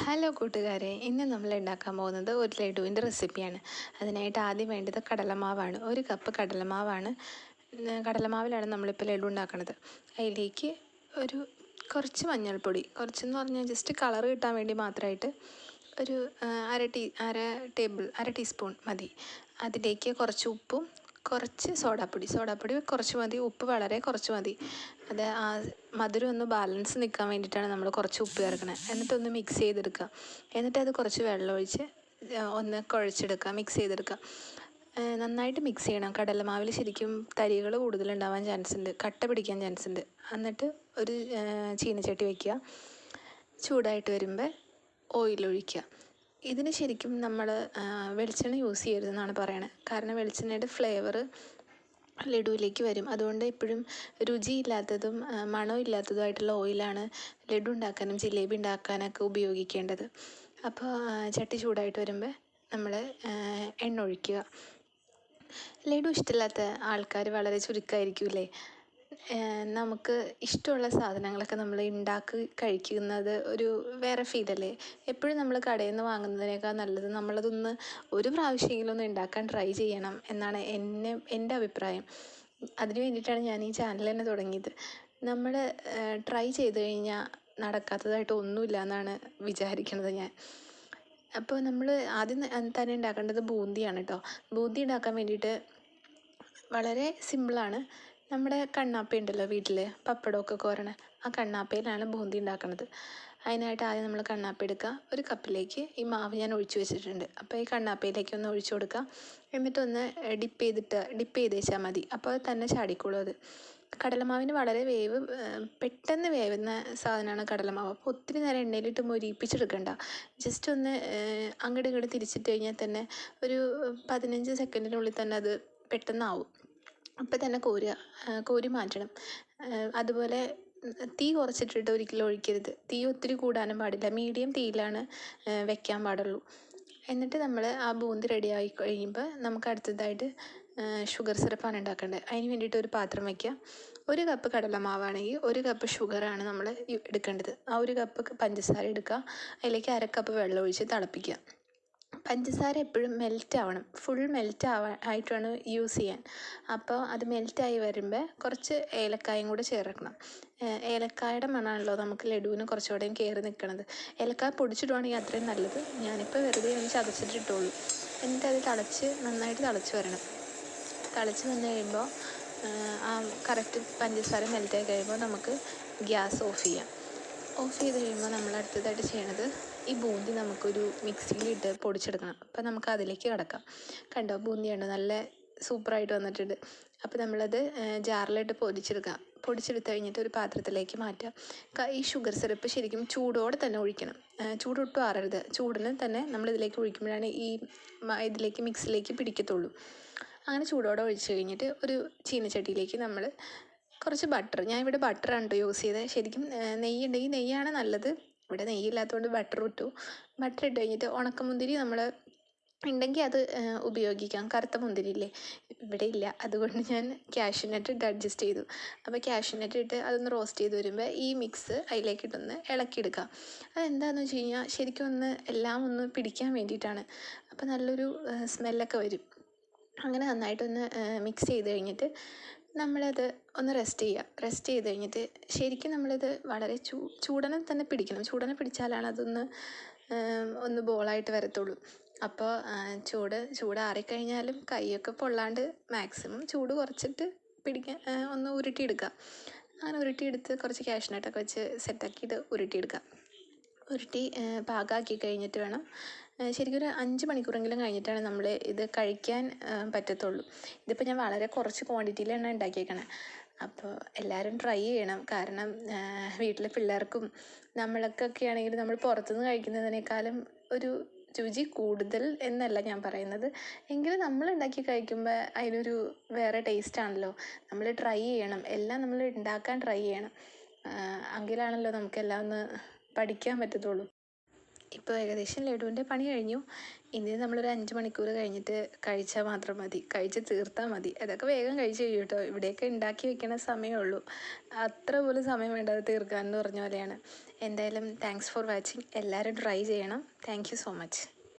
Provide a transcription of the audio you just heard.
Hello കൂട്ടുകാരെ, ഇന്ന് നമ്മൾ ഉണ്ടാക്കാൻ പോകുന്നത് ഒരു ലഡുവിൻ്റെ റെസിപ്പിയാണ്. അതിനായിട്ട് ആദ്യം വേണ്ടത് കടലമാവാണ്. ഒരു കപ്പ് കടലമാവാണ്. കടലമാവിലാണ് നമ്മളിപ്പോൾ ലഡു ഉണ്ടാക്കുന്നത്. അതിലേക്ക് ഒരു കുറച്ച് മഞ്ഞൾപ്പൊടി, കുറച്ചെന്ന് പറഞ്ഞാൽ ജസ്റ്റ് കളർ കിട്ടാൻ വേണ്ടി മാത്രമായിട്ട് ഒരു അര ടീസ്പൂൺ മതി. അതിലേക്ക് കുറച്ച് ഉപ്പും കുറച്ച് സോഡാപ്പൊടി കുറച്ച് മതി, ഉപ്പ് വളരെ കുറച്ച് മതി. അത് ആ മധുരം ഒന്ന് ബാലൻസ് നിൽക്കാൻ വേണ്ടിയിട്ടാണ് നമ്മൾ കുറച്ച് ഉപ്പ് ചേർക്കണത്. എന്നിട്ടൊന്ന് മിക്സ് ചെയ്തെടുക്കുക. എന്നിട്ട് അത് കുറച്ച് വെള്ളമൊഴിച്ച് ഒന്ന് കുഴച്ചെടുക്കുക, മിക്സ് ചെയ്തെടുക്കുക. നന്നായിട്ട് മിക്സ് ചെയ്യണം. കടലമാവിൽ ശരിക്കും തരികൾ കൂടുതലുണ്ടാവാൻ ചാൻസ് ഉണ്ട്, കട്ട പിടിക്കാൻ ചാൻസ് ഉണ്ട്. എന്നിട്ട് ഒരു ചീനച്ചട്ടി വയ്ക്കുക. ചൂടായിട്ട് വരുമ്പോൾ ഓയിലൊഴിക്കുക. ഇതിന് ശരിക്കും നമ്മൾ വെളിച്ചെണ്ണ യൂസ് ചെയ്യരുതെന്നാണ് പറയണത്. കാരണം വെളിച്ചെണ്ണയുടെ ഫ്ലേവർ ലഡുവിലേക്ക് വരും. അതുകൊണ്ട് എപ്പോഴും രുചിയില്ലാത്തതും മണമില്ലാത്തതുമായിട്ടുള്ള ഓയിലാണ് ലഡു ഉണ്ടാക്കാനും ജിലേബി ഉണ്ടാക്കാനൊക്കെ ഉപയോഗിക്കേണ്ടത്. അപ്പോൾ ചട്ടി ചൂടായിട്ട് വരുമ്പോൾ നമ്മൾ എണ്ണ ഒഴിക്കുക. ലഡു ഇഷ്ടമില്ലാത്ത ആൾക്കാർ വളരെ ചുരുക്കമായിരിക്കുമല്ലേ. നമുക്ക് ഇഷ്ടമുള്ള സാധനങ്ങളൊക്കെ നമ്മൾ ഉണ്ടാക്കി കഴിക്കുന്നത് ഒരു വേറെ ഫീലല്ലേ. എപ്പോഴും നമ്മൾ കടയിൽ നിന്ന് വാങ്ങുന്നതിനേക്കാൾ നല്ലത് നമ്മളതൊന്ന് ഒരു പ്രാവശ്യമെങ്കിലും ഒന്ന് ഉണ്ടാക്കാൻ ട്രൈ ചെയ്യണം എന്നാണ് എൻ്റെ അഭിപ്രായം. അതിന് വേണ്ടിയിട്ടാണ് ഞാൻ ഈ ചാനൽ തന്നെ തുടങ്ങിയത്. നമ്മൾ ട്രൈ ചെയ്ത് കഴിഞ്ഞാൽ നടക്കാത്തതായിട്ട് ഒന്നുമില്ല എന്നാണ് വിചാരിക്കുന്നത് ഞാൻ. അപ്പോൾ നമ്മൾ ആദ്യം തന്നെ ഉണ്ടാക്കേണ്ടത് ബൂന്തിയാണ് കേട്ടോ. ബൂന്തി ഉണ്ടാക്കാൻ വേണ്ടിയിട്ട് വളരെ സിമ്പിളാണ്. നമ്മുടെ കണ്ണാപ്പ ഉണ്ടല്ലോ വീട്ടിൽ, പപ്പടമൊക്കെ കോരണ ആ കണ്ണാപ്പയിലാണ് ബൂന്തി ഉണ്ടാക്കുന്നത്. അതിനായിട്ട് ആദ്യം നമ്മൾ കണ്ണാപ്പ എടുക്കുക. ഒരു കപ്പിലേക്ക് ഈ മാവ് ഞാൻ ഒഴിച്ചു വെച്ചിട്ടുണ്ട്. അപ്പോൾ ഈ കണ്ണാപ്പയിലേക്ക് ഒന്ന് ഒഴിച്ചു കൊടുക്കുക. എന്നിട്ടൊന്ന് ഡിപ്പ് ചെയ്ത് വെച്ചാൽ മതി. അപ്പോൾ അത് തന്നെ ചാടിക്കോളും. അത് കടലമാവിന് വളരെ പെട്ടെന്ന് വേവുന്ന സാധനമാണ് കടലമാവ്. അപ്പോൾ ഒത്തിരി നേരം എണ്ണയിലിട്ട് മൊരിയിപ്പിച്ചെടുക്കണ്ട. ജസ്റ്റ് ഒന്ന് അങ്ങോട്ട് ഇങ്ങോട്ട് തിരിച്ചിട്ട് കഴിഞ്ഞാൽ തന്നെ ഒരു 15 സെക്കൻഡിനുള്ളിൽ തന്നെ അത് പെട്ടെന്നാവും. അപ്പം തന്നെ കോരി മാറ്റണം. അതുപോലെ തീ കുറച്ചിട്ടിട്ട് ഒരിക്കലും ഒഴിക്കരുത്. തീ ഒത്തിരി കൂടാനും പാടില്ല. മീഡിയം തീയിലാണ് വെക്കാൻ പാടുള്ളൂ. എന്നിട്ട് നമ്മൾ ആ ബൂന്തി റെഡിയായി കഴിയുമ്പോൾ നമുക്ക് അടുത്തതായിട്ട് ഷുഗർ സിറപ്പാണ് ഉണ്ടാക്കേണ്ടത്. അതിന് വേണ്ടിയിട്ട് ഒരു പാത്രം വയ്ക്കുക. 1 കപ്പ് കടലമാവാണെങ്കിൽ 1 കപ്പ് ഷുഗറാണ് നമ്മൾ എടുക്കേണ്ടത്. ആ 1 കപ്പ് പഞ്ചസാര എടുക്കുക. അതിലേക്ക് 1/2 കപ്പ് വെള്ളം ഒഴിച്ച് തിളപ്പിക്കുക. പഞ്ചസാര എപ്പോഴും മെൽറ്റ് ഫുൾ ആയിട്ട് വേണം യൂസ് ചെയ്യാൻ. അപ്പോൾ അത് മെൽറ്റായി വരുമ്പോൾ കുറച്ച് ഏലക്കായും കൂടെ ചേർക്കണം. ഏലക്കായുടെ മണമാണല്ലോ നമുക്ക് ലഡുവിന് കുറച്ചുകൂടെയും കയറി നിൽക്കണത്. ഏലക്കായ പൊടിച്ചിടുവാണെങ്കിൽ അത്രയും നല്ലത്. ഞാനിപ്പോൾ വെറുതെ ഒന്ന് ചതച്ചിട്ടിട്ടുള്ളൂ. എന്നിട്ട് അത് നന്നായിട്ട് തിളച്ച് വരണം. തിളച്ച് വന്ന് കഴിയുമ്പോൾ ആ കറക്റ്റ് പഞ്ചസാര മെൽറ്റായി കഴിയുമ്പോൾ നമുക്ക് ഗ്യാസ് ഓഫ് ചെയ്യാം. ഓഫ് ചെയ്ത് കഴിയുമ്പോൾ നമ്മൾ അടുത്തതായിട്ട് ചെയ്യണത് ഈ ബൂന്തി നമുക്കൊരു മിക്സിയിലിട്ട് പൊടിച്ചെടുക്കണം. അപ്പോൾ നമുക്ക് അതിലേക്ക് കിടക്കാം. കണ്ടോ, ബൂന്തിയുണ്ട്, നല്ല സൂപ്പറായിട്ട് വന്നിട്ടുണ്ട്. അപ്പോൾ നമ്മളത് ജാറിലിട്ട് പൊടിച്ചെടുത്ത് കഴിഞ്ഞിട്ട് ഒരു പാത്രത്തിലേക്ക് മാറ്റുക. ഈ ഷുഗർ സിറപ്പ് ശരിക്കും ചൂടോടെ തന്നെ ഒഴിക്കണം. ചൂടൊട്ടും ആറരുത്. ചൂടിന് തന്നെ നമ്മളിതിലേക്ക് ഒഴിക്കുമ്പോഴാണ് ഇതിലേക്ക് മിക്സിലേക്ക് പിടിക്കത്തുള്ളൂ. അങ്ങനെ ചൂടോടെ ഒഴിച്ച് കഴിഞ്ഞിട്ട് ഒരു ചീനച്ചട്ടിയിലേക്ക് നമ്മൾ കുറച്ച് ബട്ടർ, ഞാൻ ഇവിടെ ബട്ടറാണ് കേട്ടോ യൂസ് ചെയ്തത്. ശരിക്കും നെയ്യ് ഉണ്ടെങ്കിൽ നെയ്യാണ് നല്ലത്. ഇവിടെ നെയ്യില്ലാത്തതുകൊണ്ട് ബട്ടർ ഇട്ടു. ബട്ടർ ഇട്ട് കഴിഞ്ഞിട്ട് ഉണക്കമുന്തിരി നമ്മൾ ഉണ്ടെങ്കിൽ അത് ഉപയോഗിക്കാം. കറുത്ത മുന്തിരി ഇല്ലേ, ഇവിടെ ഇല്ല. അതുകൊണ്ട് ഞാൻ കാഷ്യൂനട്ട് ഇട്ട് അഡ്ജസ്റ്റ് ചെയ്തു. അപ്പോൾ കാഷ്യൂനട്ട് ഇട്ട് അതൊന്ന് റോസ്റ്റ് ചെയ്ത് വരുമ്പോൾ ഈ മിക്സ് അതിലേക്കിട്ടൊന്ന് ഇളക്കിയെടുക്കുക. അതെന്താണെന്ന് വെച്ച് കഴിഞ്ഞാൽ ശരിക്കും എല്ലാം ഒന്ന് പിടിക്കാൻ വേണ്ടിയിട്ടാണ്. അപ്പോൾ നല്ലൊരു സ്മെല്ലൊക്കെ വരും. അങ്ങനെ നന്നായിട്ടൊന്ന് മിക്സ് ചെയ്ത് കഴിഞ്ഞിട്ട് നമ്മളത് ഒന്ന് റെസ്റ്റ് ചെയ്ത് കഴിഞ്ഞിട്ട് ശരിക്കും നമ്മളിത് വളരെ ചൂടനെ തന്നെ പിടിക്കണം. ചൂടനെ പിടിച്ചാലാണ് അതൊന്ന് ഒന്ന് ബോളായിട്ട് വരത്തുള്ളൂ. അപ്പോൾ ചൂടാറിക്കഴിഞ്ഞാലും കൈയൊക്കെ പൊള്ളാണ്ട് മാക്സിമം ചൂട് കുറച്ചിട്ട് പിടിക്കാൻ ഒന്ന് ഉരുട്ടിയെടുക്കുക. അങ്ങനെ ഉരുട്ടിയെടുത്ത് കുറച്ച് കാഷ്നട്ടൊക്കെ വെച്ച് സെറ്റാക്കിയിട്ട് ഉരുട്ടി പാകമാക്കി കഴിഞ്ഞിട്ട് വേണം ശരിക്കും ഒരു 5 മണിക്കൂറെങ്കിലും കഴിഞ്ഞിട്ടാണ് നമ്മൾ ഇത് കഴിക്കാൻ പറ്റത്തുള്ളൂ. ഇതിപ്പോൾ ഞാൻ വളരെ കുറച്ച് ക്വാണ്ടിറ്റിയിലാണ് ഉണ്ടാക്കിയേക്കണത്. അപ്പോൾ എല്ലാവരും ട്രൈ ചെയ്യണം. കാരണം വീട്ടിലെ പിള്ളേർക്കും നമ്മൾക്കൊക്കെ ആണെങ്കിൽ നമ്മൾ പുറത്തുനിന്ന് കഴിക്കുന്നതിനേക്കാളും ഒരു രുചി കൂടുതൽ എന്നല്ല ഞാൻ പറയുന്നത്. എങ്കിലും നമ്മൾ ഉണ്ടാക്കി കഴിക്കുമ്പോൾ അതിനൊരു വേറെ ടേസ്റ്റാണല്ലോ. നമ്മൾ ട്രൈ ചെയ്യണം. എല്ലാം നമ്മൾ ഉണ്ടാക്കാൻ ട്രൈ ചെയ്യണം. എങ്കിലാണല്ലോ നമുക്കെല്ലാം ഒന്ന് പഠിക്കാൻ പറ്റത്തുള്ളൂ. ഇപ്പോൾ ഏകദേശം ലഡുവിൻ്റെ പണി കഴിഞ്ഞു. ഇനി നമ്മളൊരു 5 മണിക്കൂർ കഴിഞ്ഞിട്ട് കഴിച്ചാൽ മാത്രം മതി, കഴിച്ച് തീർത്താൽ മതി. അതൊക്കെ വേഗം കഴിച്ച് കഴിയും കേട്ടോ. ഇവിടെയൊക്കെ ഉണ്ടാക്കി വെക്കണ സമയമുള്ളൂ, അത്ര പോലും സമയം വേണ്ടത് തീർക്കാൻ എന്ന് പറഞ്ഞ പോലെയാണ്. എന്തായാലും താങ്ക്സ് ഫോർ വാച്ചിങ്. എല്ലാവരും ട്രൈ ചെയ്യണം. Thank you so much.